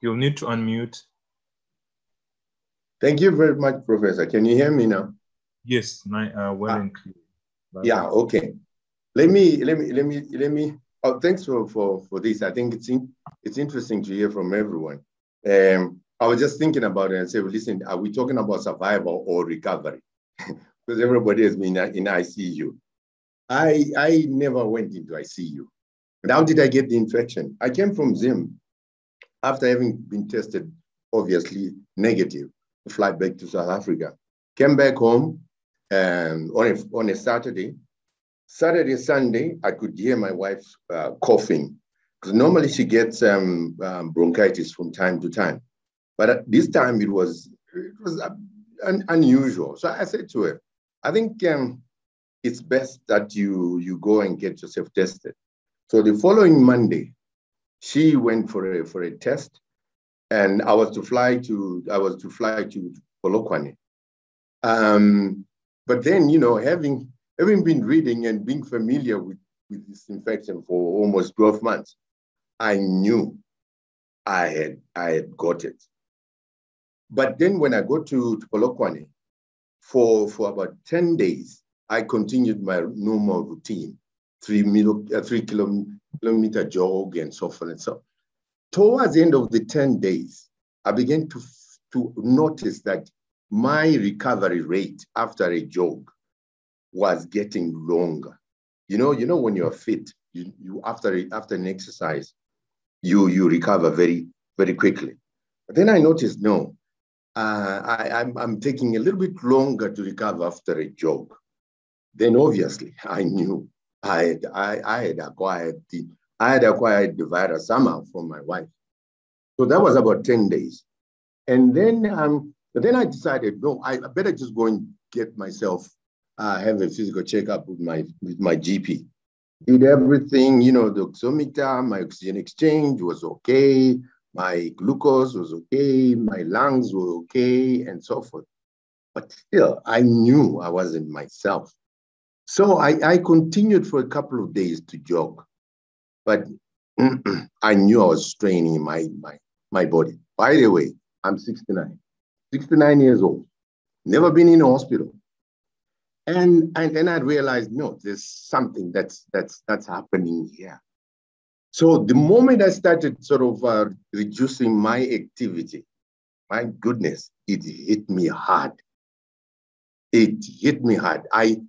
You'll need to unmute. Thank you very much, Professor. Can you hear me now? Yes, well and clear. Yeah, okay. Let me. Oh, thanks for this. I think it's interesting to hear from everyone. I was just thinking about it and said, listen, are we talking about survival or recovery? Because everybody has been in ICU. I never went into ICU. And how did I get the infection? I came from Zim after having been tested, obviously negative, to fly back to South Africa. Came back home on a Saturday. Sunday, I could hear my wife coughing, because normally she gets bronchitis from time to time. But at this time, it was unusual. So I said to her, I think it's best that you go and get yourself tested. So the following Monday, she went for a test, and I was to fly to Polokwane. But then, having been reading and being familiar with this infection for almost 12 months, I knew I had got it. But then when I got to Polokwane, for about 10 days, I continued my normal routine, 3 kilometer jog and so forth and so on. Towards the end of the 10 days, I began to notice that my recovery rate after a jog was getting longer. You know when you're fit, you after an exercise, you recover very, very quickly. But then I noticed, no, I'm taking a little bit longer to recover after a jog. Then obviously I knew I had acquired the virus somehow from my wife. So that was about 10 days. And then I decided, no, I better just go and get myself have a physical checkup with my GP. Did everything, the oximeter, my oxygen exchange was okay, my glucose was okay, my lungs were okay, and so forth. But still, I knew I wasn't myself. So I continued for a couple of days to jog, but I knew I was straining my body. By the way, I'm 69 years old, never been in a hospital. And then I realized, no, there's something that's happening here. So the moment I started sort of reducing my activity, my goodness, it hit me hard. It hit me hard. The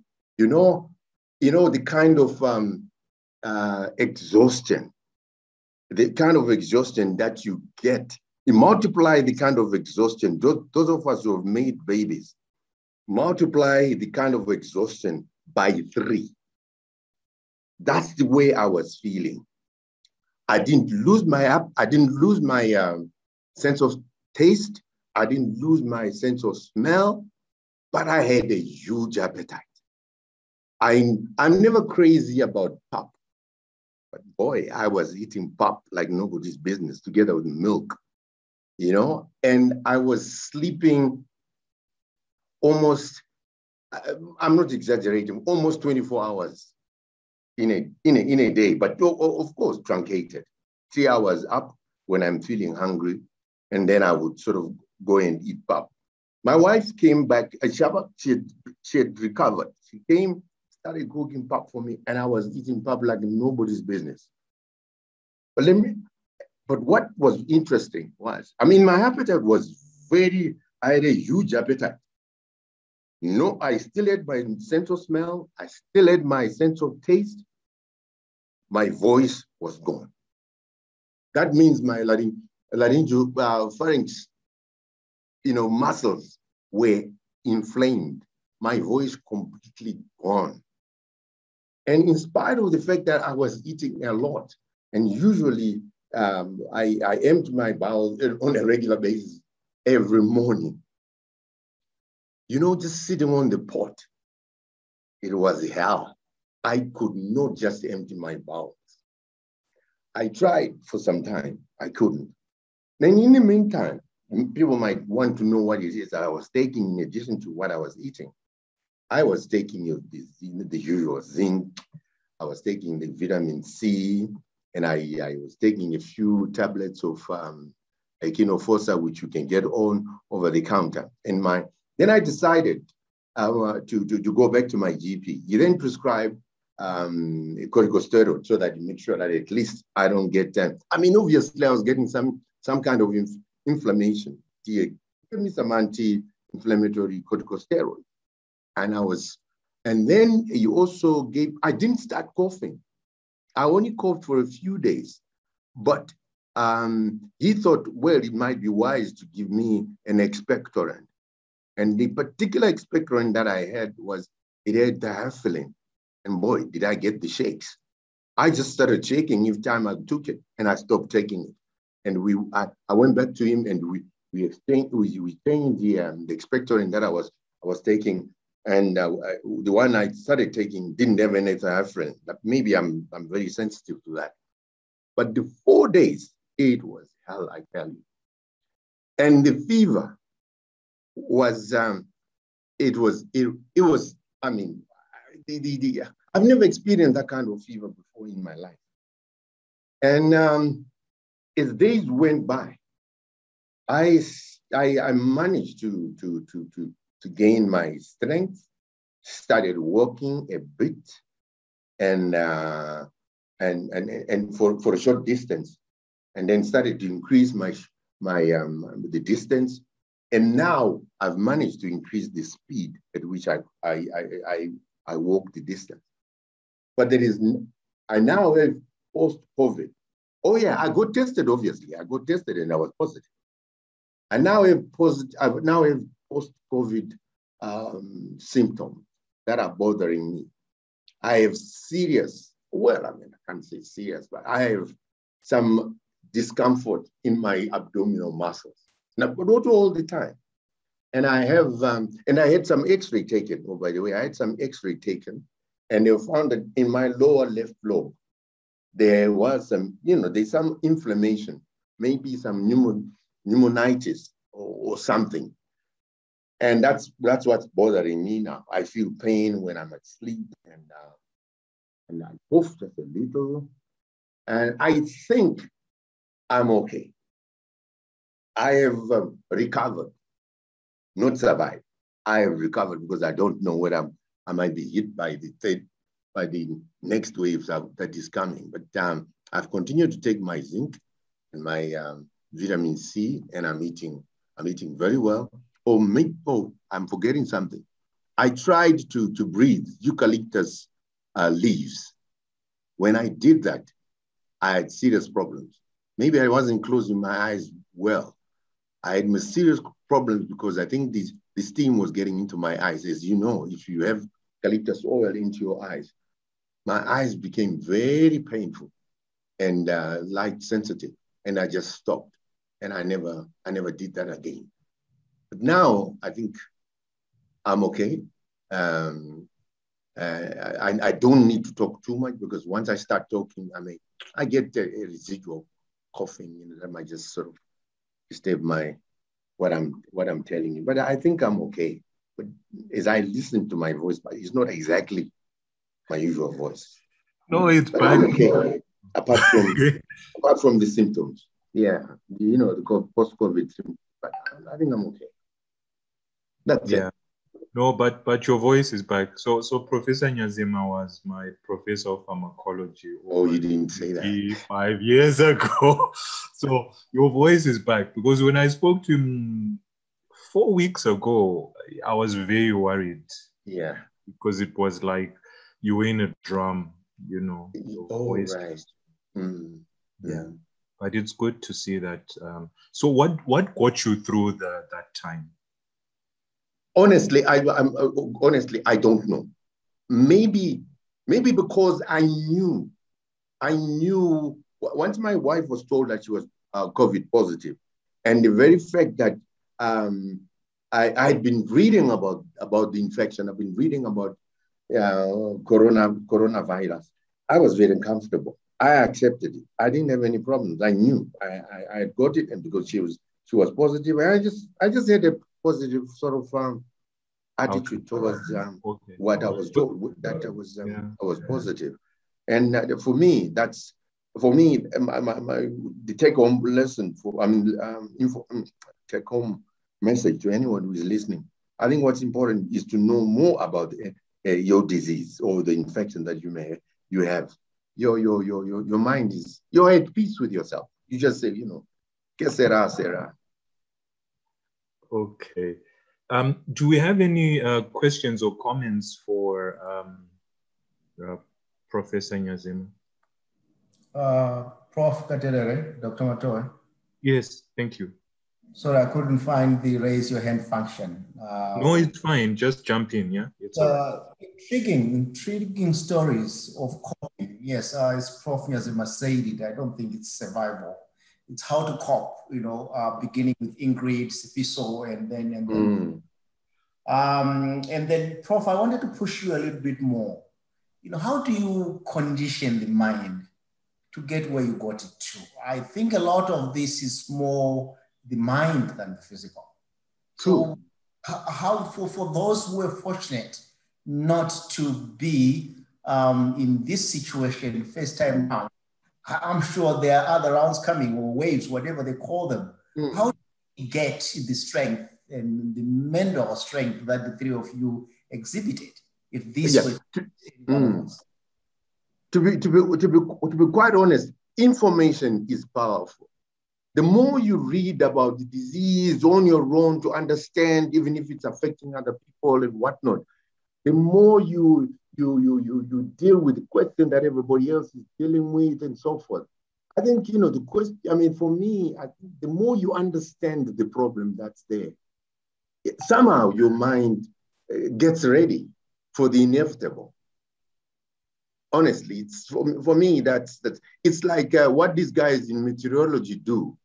kind of exhaustion, that you get, you multiply the kind of exhaustion, those of us who have made babies, multiply the kind of exhaustion by 3. That's the way I was feeling. I didn't lose my sense of taste. I didn't lose my sense of smell, but I had a huge appetite. I'm never crazy about pap, but boy, I was eating pap like nobody's business together with milk, and I was sleeping almost, I'm not exaggerating, almost 24 hours in a day, but of course truncated. 3 hours up when I'm feeling hungry, and then I would sort of go and eat pap. My wife came back, she had recovered. She came, started cooking pap for me, and I was eating pap like nobody's business. But what was interesting was, my appetite was I had a huge appetite. I still had my sense of smell. I still had my sense of taste. My voice was gone. That means my laryngeal pharynx, muscles were inflamed. My voice completely gone. And in spite of the fact that I was eating a lot, and usually I empty my bowels on a regular basis every morning, just sitting on the pot, it was hell. I could not just empty my bowels. I tried for some time. I couldn't. Then in the meantime, people might want to know what it is that I was taking in addition to what I was eating. I was taking the usual zinc. I was taking the vitamin C, and I was taking a few tablets of Echinofossa, which you can get on over the counter. Then I decided to go back to my GP. He then prescribed a corticosteroid so that you make sure that at least I don't get, obviously I was getting some kind of inflammation. He gave me some anti-inflammatory corticosteroid. And then he also I didn't start coughing. I only coughed for a few days, but he thought, well, it might be wise to give me an expectorant. And the particular expectorant that I had it had diethylene. And boy, did I get the shakes. I just started shaking each time I took it, and I stopped taking it. And I went back to him, and we changed the expectorant that I was taking. And the one I started taking didn't have any diethylene. Maybe I'm very sensitive to that. But the 4 days, it was hell, I tell you. And the fever was, I've never experienced that kind of fever before in my life. And as days went by, I managed to gain my strength, started walking a bit, and for a short distance, and then started to increase the distance. And now I've managed to increase the speed at which I walk the distance. But I now have post-COVID. Oh yeah, I got tested, obviously. I got tested and I was positive. I now have post-COVID symptoms that are bothering me. I have I can't say serious, but I have some discomfort in my abdominal muscles. But not all the time. And I had some X-ray taken. Oh, by the way, I had some X-ray taken, and they found that in my lower left lobe, there was there's some inflammation, maybe some pneumonitis or something. And that's what's bothering me now. I feel pain when I'm asleep, and I cough just a little. And I think I'm okay. I have recovered, not survived. I have recovered because I don't know whether I might be hit by the next wave that is coming. But I've continued to take my zinc and my vitamin C, and I'm eating very well. I'm forgetting something. I tried to breathe eucalyptus leaves. When I did that, I had serious problems. Maybe I wasn't closing my eyes well. I had serious problems because I think the steam was getting into my eyes. As you know, if you have eucalyptus oil into your eyes, my eyes became very painful and light sensitive, and I just stopped. And I never did that again. But now I think I'm okay. I don't need to talk too much because once I start talking, I get a residual coughing, that might just sort of disturb what I'm telling you. But I think I'm okay. But as I listen to my voice, but it's not exactly my usual voice. No, it's but back. I'm okay. apart from the symptoms. Yeah, the post-COVID symptoms. But I think I'm okay. That's it. No, but your voice is back. So Professor Nyazema was my professor of pharmacology. Oh, you didn't say that. 5 years ago. So your voice is back, because when I spoke to him 4 weeks ago, I was very worried. Yeah. Because it was like you were in a drum, your voice. Right. Yeah. But it's good to see that. So what got you through that time? Honestly, I don't know. Maybe because I knew once my wife was told that she was COVID positive, and the very fact that I'd been reading about the infection, I've been reading about coronavirus. I was very comfortable. I accepted it. I didn't have any problems. I knew I had got it, and because she was positive, I just had a positive sort of attitude towards what I was told, that I was positive. And for me, that's for me, the take-home lesson take-home message to anyone who is listening, I think what's important is to know more about your disease or the infection that you have. Your mind you're at peace with yourself. You just say, que sera, sera. Okay. Do we have any questions or comments for Professor Nyazema? Prof. Katerere, Dr. Matoe. Yes, thank you. Sorry, I couldn't find the raise your hand function. No, it's fine. Just jump in, yeah? It's all right. Intriguing stories of coping. Yes, as Prof. Nyazema said it, I don't think it's survival. It's how to cope, beginning with Ingrid, Sifiso, and then, Prof, I wanted to push you a little bit more. How do you condition the mind to get where you got it to? I think a lot of this is more the mind than the physical. True. So how for those who are fortunate not to be in this situation first time round, I'm sure there are other rounds coming, or waves, whatever they call them. How do you get the strength and the mental strength that the three of you exhibited? If this was to be quite honest, information is powerful. The more you read about the disease on your own to understand, even if it's affecting other people and whatnot, the more you deal with the question that everybody else is dealing with and so forth. I think, the question, for me, I think the more you understand the problem that's there, somehow your mind gets ready for the inevitable. Honestly, it's for me, that's it's like what these guys in meteorology do.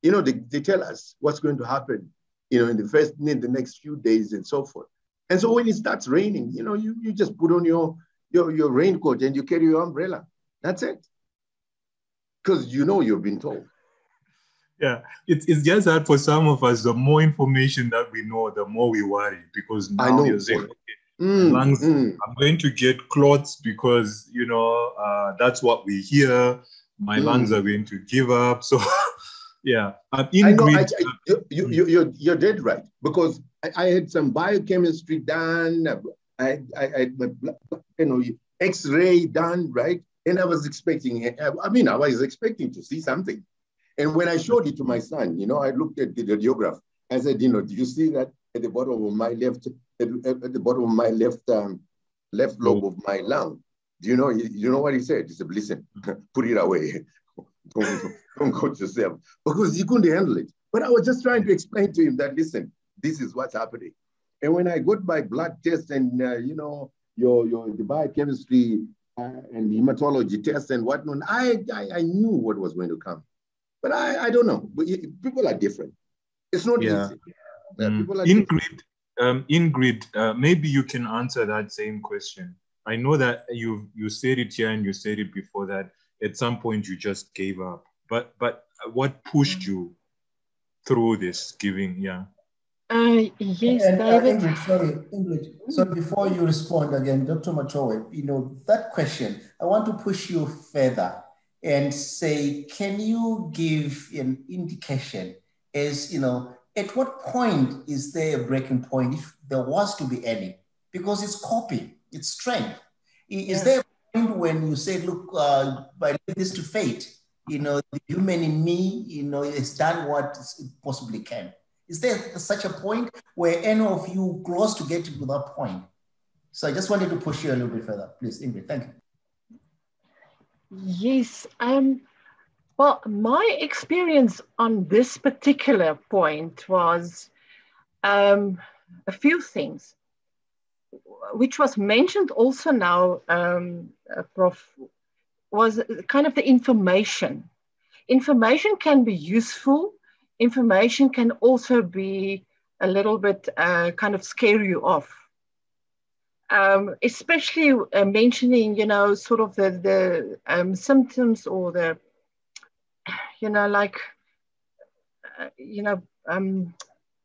They tell us what's going to happen, in the next few days and so forth. And so when it starts raining, you just put on your raincoat and you carry your umbrella. That's it. Because you've been told. Yeah, it's just that for some of us, the more information that we know, the more we worry, because now you're saying, lungs, I'm going to get clots because, that's what we hear. My lungs are going to give up. So, yeah. Ingrid, you're dead right, because I had some biochemistry done. I had X-ray done, right? And I was expecting to see something. And when I showed it to my son, I looked at the radiograph. I said, do you see that at the bottom of my left, left lobe of my lung? Do you know what he said? He said, listen, put it away. Don't go to yourself, because he couldn't handle it. But I was just trying to explain to him that, listen, this is what's happening. And when I got my blood test and, the biochemistry and hematology test and whatnot, I knew what was going to come. But I don't know. But people are different. It's not easy. People are Ingrid, Ingrid, maybe you can answer that same question. I know that you said it here and you said it before, that at some point you just gave up. But what pushed you through this giving? Yeah. Yes, David. Ingrid, so before you respond again, Dr. Matoe, that question, I want to push you further and say, can you give an indication as, at what point is there a breaking point, if there was to be any? Because it's coping, it's strength. Is there a point when you say, look, by this to fate, the human in me, has done what it possibly can? Is there such a point where any of you close to get to that point? So I just wanted to push you a little bit further. Please, Ingrid, thank you. Yes. Well, my experience on this particular point was a few things, which was mentioned also now, Prof, was kind of the information. Information can be useful. Information can also be a little bit kind of scare you off. Especially mentioning, sort of the symptoms or the,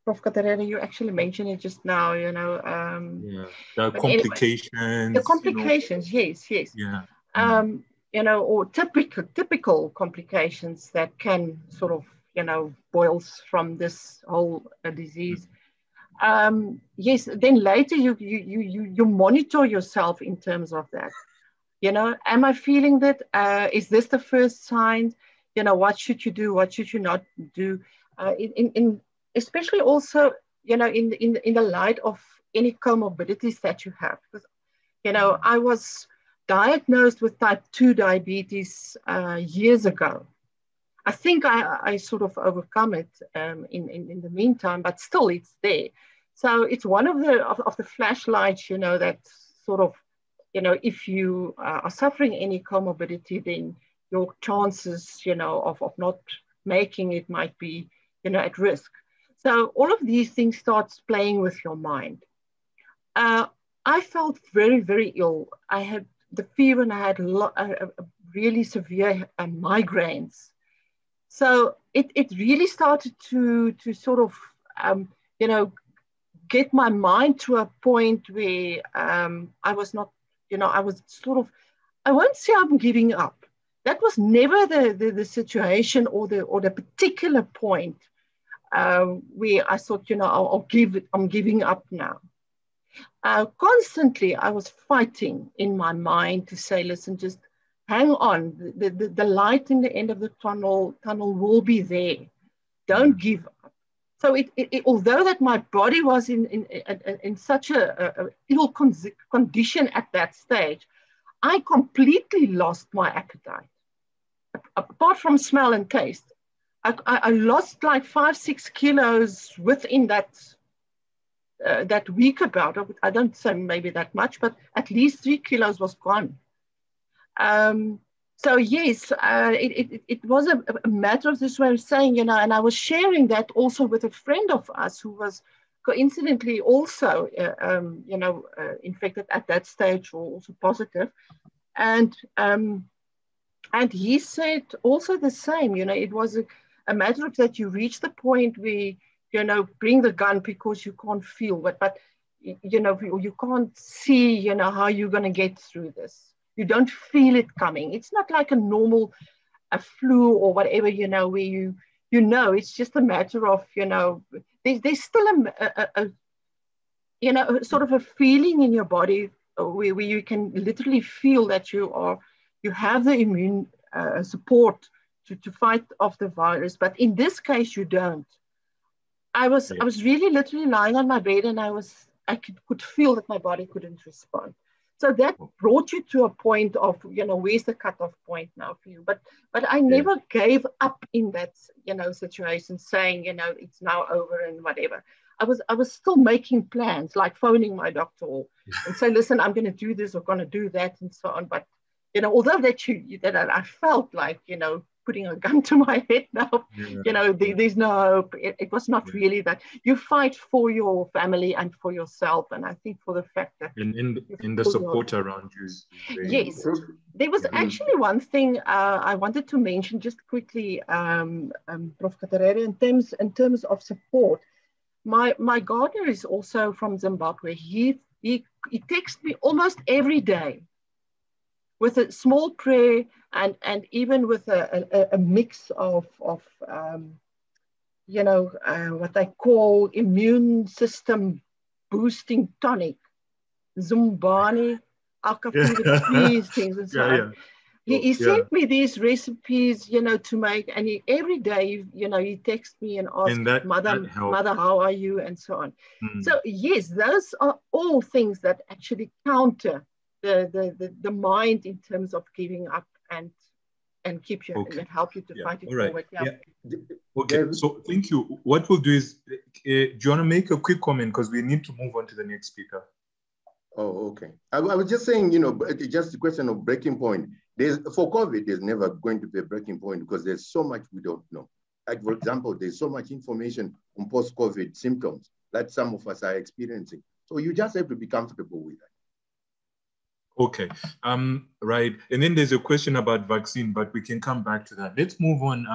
Prof. Katerina, you actually mentioned it just now, the complications. The complications, yes. Yeah. you know, or typical complications that can sort of, you know, boils from this whole disease. Yes, then later you monitor yourself in terms of that. You know, am I feeling that? Is this the first sign? You know, what should you do? What should you not do? Especially also, you know, in the light of any comorbidities that you have. Because, you know, I was diagnosed with type 2 diabetes years ago. I think I sort of overcome it in the meantime, but still it's there. So it's one of the flashlights, you know, that sort of, you know, if you are suffering any comorbidity, then your chances, you know, of not making it might be, you know, at risk. So all of these things starts playing with your mind. I felt very, very ill. I had the fever and I had really severe migraines. So it really started to sort of, you know, get my mind to a point where I was not, you know, I was sort of, I won't say I'm giving up. That was never the situation or the particular point where I thought, you know, I'm giving up now. Constantly, I was fighting in my mind to say, listen, just hang on. The light in the end of the tunnel will be there. Don't give up. So although that my body was in such a ill condition at that stage, I completely lost my appetite. Apart from smell and taste, I lost like 5-6 kilos within that week about. I don't say maybe that much, but at least 3 kilos was gone. So yes, it was a matter of this way of saying, you know, and I was sharing that also with a friend of us who was coincidentally also, you know, infected at that stage or also positive. And he said also the same, you know, it was a matter of that you reach the point where, you know, bring the gun because you can't feel, but you know, you can't see, you know, how you're going to get through this. You don't feel it coming. It's not like a normal flu or whatever, you know, where you know, it's just a matter of, you know, there's still a you know, sort of a feeling in your body where you can literally feel that you have the immune support to fight off the virus. But in this case, you don't. I was really literally lying on my bed and I could feel that my body couldn't respond. So that brought you to a point of, you know, where's the cutoff point now for you? But I never gave up in that, you know, situation saying, you know, it's now over and whatever. I was still making plans, like phoning my doctor and say, listen, I'm going to do this or going to do that and so on. But, you know, although that I felt like, you know, putting a gun to my head now, you know, there's no hope. It was not really that. You fight for your family and for yourself. And I think for the fact that... in the support around you. Yes. Important. There was actually one thing I wanted to mention just quickly, Prof. Katarere, in terms of support. My gardener is also from Zimbabwe. He texts me almost every day with a small prayer and even with a mix of you know, what they call immune system boosting tonic, Zumbani, these things and so on. He sent me these recipes, you know, to make, and every day, you know, he texts me and asks, Mother, how are you, and so on. So yes, those are all things that actually counter the mind in terms of giving up and keep you and help you to fight it forward. Okay, so thank you. What we'll do is, do you want to make a quick comment because we need to move on to the next speaker? Oh, okay. I was just saying, you know, just a question of breaking point. For COVID, there's never going to be a breaking point because there's so much we don't know. Like, for example, there's so much information on post-COVID symptoms that some of us are experiencing. So you just have to be comfortable with that. Okay, right. And then there's a question about vaccine, but we can come back to that. Let's move on.